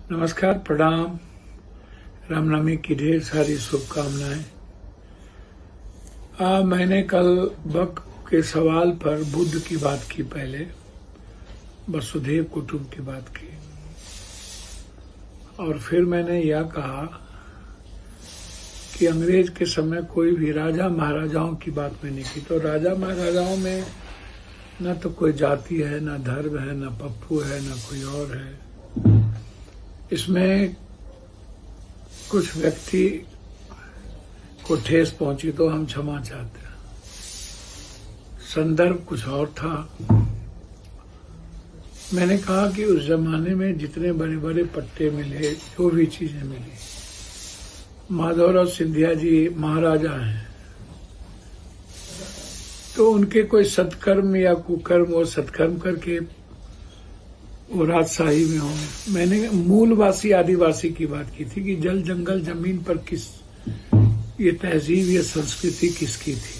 नमस्कार, प्रणाम। रामनवमी की ढेर सारी शुभकामनाएं। मैंने कल बक के सवाल पर बुद्ध की बात की, पहले वसुधैव कुटुंब की बात की, और फिर मैंने यह कहा कि अंग्रेज के समय कोई भी राजा महाराजाओं की बात मैंने की, तो राजा महाराजाओं में न तो कोई जाति है, न धर्म है, न पप्पू है, न कोई और है। इसमें कुछ व्यक्ति को ठेस पहुंची तो हम क्षमा चाहते हैं। संदर्भ कुछ और था। मैंने कहा कि उस जमाने में जितने बड़े बड़े पट्टे मिले, जो भी चीजें मिली, माधवराव सिंधिया जी महाराजा हैं, तो उनके कोई सत्कर्म या कुकर्म और सत्कर्म करके वो राजशाही में होंगे। मैंने मूलवासी आदिवासी की बात की थी कि जल जंगल जमीन पर किस ये तहजीब, ये संस्कृति किसकी थी।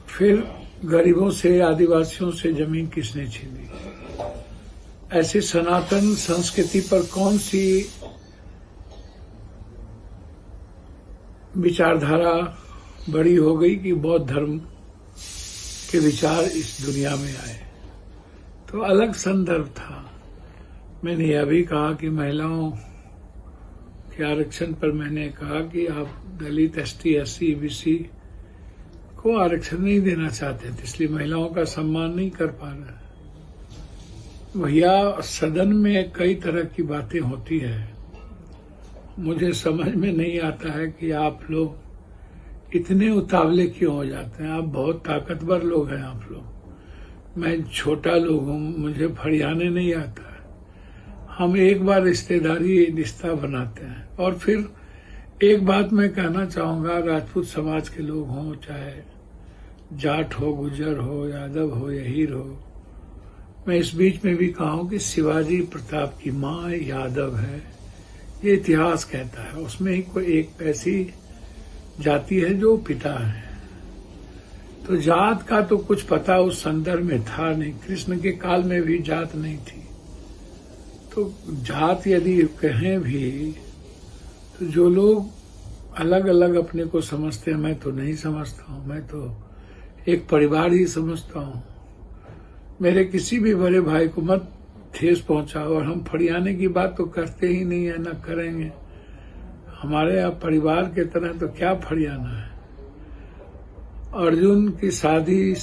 फिर गरीबों से, आदिवासियों से जमीन किसने छीनी। ऐसी सनातन संस्कृति पर कौन सी विचारधारा बड़ी हो गई कि बौद्ध धर्म के विचार इस दुनिया में आए। तो अलग संदर्भ था। मैंने यह भी कहा कि महिलाओं के आरक्षण पर मैंने कहा कि आप दलित, एसटी, एससी, बीसी को आरक्षण नहीं देना चाहते थे, इसलिए महिलाओं का सम्मान नहीं कर पा रहे। भैया, सदन में कई तरह की बातें होती है। मुझे समझ में नहीं आता है कि आप लोग इतने उतावले क्यों हो जाते हैं। आप बहुत ताकतवर लोग हैं आप लोग। मैं छोटा लोग हूँ, मुझे फरियाने नहीं आता है। हम एक बार रिश्तेदारी रिश्ता बनाते हैं। और फिर एक बात मैं कहना चाहूंगा, राजपूत समाज के लोग हों, चाहे जाट हो, गुजर हो, यादव हो, यहीर हो, मैं इस बीच में भी कहूं कि शिवाजी प्रताप की माँ यादव है, ये इतिहास कहता है। उसमें ही कोई एक ऐसी जाति है जो पिता है। तो जात का तो कुछ पता उस संदर्भ में था नहीं। कृष्ण के काल में भी जात नहीं थी। तो जात यदि कहें भी, तो जो लोग अलग अलग अपने को समझते हैं, मैं तो नहीं समझता हूँ। मैं तो एक परिवार ही समझता हूँ। मेरे किसी भी बड़े भाई को मत ठेस पहुंचाओ। और हम फरियाने की बात तो करते ही नहीं है, न करेंगे। हमारे यहाँ परिवार के तरह तो क्या फरियाना है। अर्जुन की शादी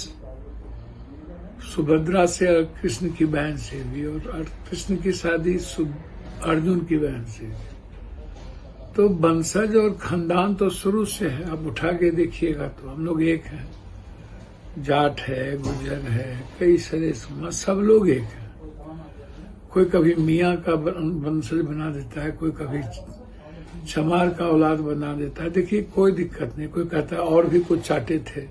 सुभद्रा से और कृष्ण की बहन से भी, और कृष्ण की शादी अर्जुन की बहन से भी। तो वंशज और खानदान तो शुरू से है। आप उठा के देखिएगा तो हम लोग एक हैं। जाट है, गुजर है, कई सारे समाज, सब लोग एक हैं। कोई कभी मियाँ का वंशज बना देता है, कोई कभी चमार का औलाद बना देता है। देखिए, कोई दिक्कत नहीं। कोई कहता है और भी कुछ चाटे थे,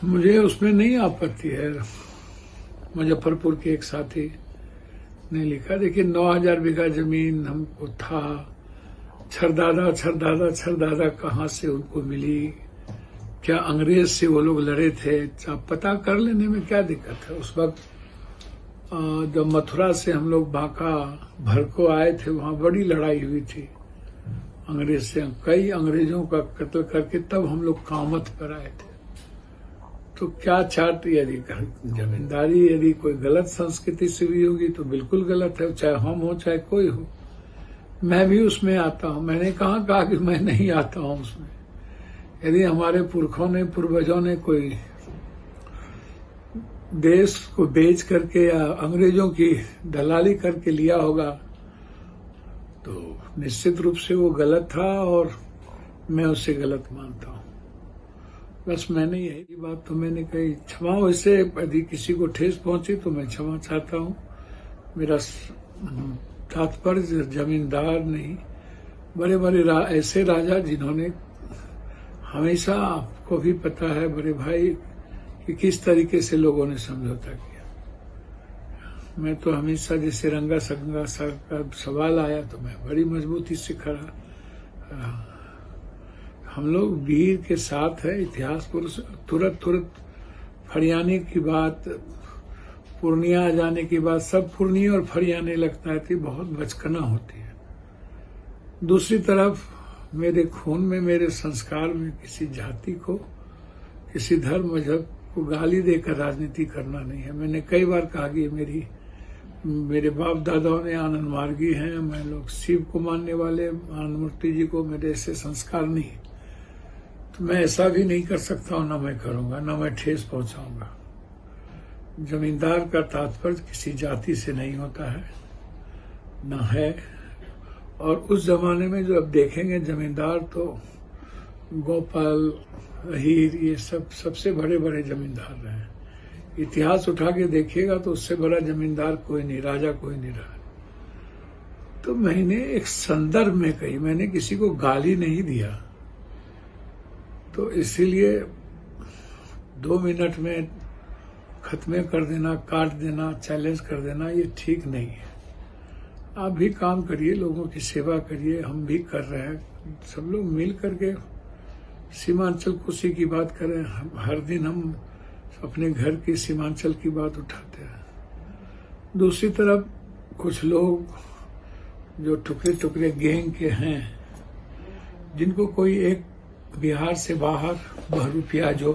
मुझे उसमें नहीं आपत्ति है। मुजफ्फरपुर के एक साथी ने लिखा, देखिए 9000 बीघा जमीन हमको था, छरदादा छरदादा छरदादा कहाँ से उनको मिली, क्या अंग्रेज से वो लोग लड़े थे, आप पता कर लेने में क्या दिक्कत है। उस वक्त जब मथुरा से हम लोग बांका भर को आए थे, वहां बड़ी लड़ाई हुई थी अंग्रेज से। कई अंग्रेजों का कत्ल करके तब हम लोग कामत पर आए थे। तो क्या चाट, यदि जमींदारी यदि कोई गलत संस्कृति से भी होगी तो बिल्कुल गलत है, चाहे हम हो चाहे कोई हो। मैं भी उसमें आता हूँ। मैंने कहा कि मैं नहीं आता हूँ उसमें। यदि हमारे पुरखों ने, पूर्वजों ने कोई देश को बेच करके या अंग्रेजों की दलाली करके लिया होगा तो निश्चित रूप से वो गलत था, और मैं उसे गलत मानता हूँ। बस मैंने यही बात तो मैंने कही। क्षमा, वैसे यदि किसी को ठेस पहुंची तो मैं क्षमा चाहता हूँ। मेरा तात्पर्य जमींदार नहीं, बड़े बड़े ऐसे राजा जिन्होंने हमेशा, आपको भी पता है बड़े भाई, कि किस तरीके से लोगों ने समझौता किया। मैं तो हमेशा, जैसे रंगा संगा सर का सवाल आया तो मैं बड़ी मजबूती से खड़ा। हम लोग वीर के साथ है, इतिहास पुरुष। तुरंत फरियाने की बात पूर्णिया आ जाने के बाद सब पूर्णिया और फरियाने लगता है कि बहुत बचकना होती है। दूसरी तरफ मेरे खून में, मेरे संस्कार में किसी जाति को, किसी धर्म मजहब को गाली देकर राजनीति करना नहीं है। मैंने कई बार कहा कि मेरे बाप दादाओं ने आनंद मार्गी हैं, मैं लोग शिव को मानने वाले, आनंद मूर्ति जी को, मेरे ऐसे संस्कार नहीं, तो मैं ऐसा भी नहीं कर सकता हूं, ना मैं करूंगा, ना मैं ठेस पहुंचाऊंगा। जमींदार का तात्पर्य किसी जाति से नहीं होता है, न है। और उस जमाने में जो अब देखेंगे जमींदार, तो गोपाल, अहीर, ये सब सबसे बड़े बड़े जमींदार रहे हैं। इतिहास उठा के देखिएगा तो उससे बड़ा जमींदार कोई नहीं, राजा कोई नहीं रहा। तो मैंने एक संदर्भ में कही, मैंने किसी को गाली नहीं दिया। तो इसीलिए 2 मिनट में खत्म कर देना, काट देना, चैलेंज कर देना, ये ठीक नहीं है। आप भी काम करिए, लोगों की सेवा करिए, हम भी कर रहे हैं। सब लोग मिल करके सीमांचल कोसी की बात करें। हर दिन हम अपने घर की सीमांचल की बात उठाते हैं। दूसरी तरफ कुछ लोग जो टुकड़े टुकड़े गैंग के हैं, जिनको कोई एक बिहार से बाहर बहरूपिया जो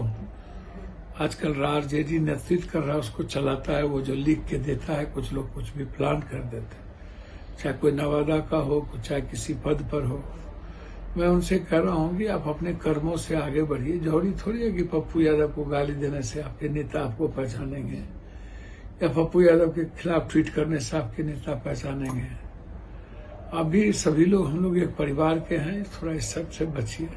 आजकल रारजेडी नेतृत्व कर रहा है उसको चलाता है, वो जो लिख के देता है, कुछ लोग कुछ भी प्लान कर देते हैं, चाहे कोई नवादा का हो, चाहे किसी पद पर हो। मैं उनसे कह रहा हूं कि आप अपने कर्मों से आगे बढ़िए। जरूरी थोड़ी है कि पप्पू यादव को गाली देने से आपके नेता आपको पहचानेंगे, या पप्पू यादव के खिलाफ ट्वीट करने से आपके नेता पहचानेंगे। आप भी, सभी लोग, हम लोग एक परिवार के हैं, थोड़ा इस सब से बचिए।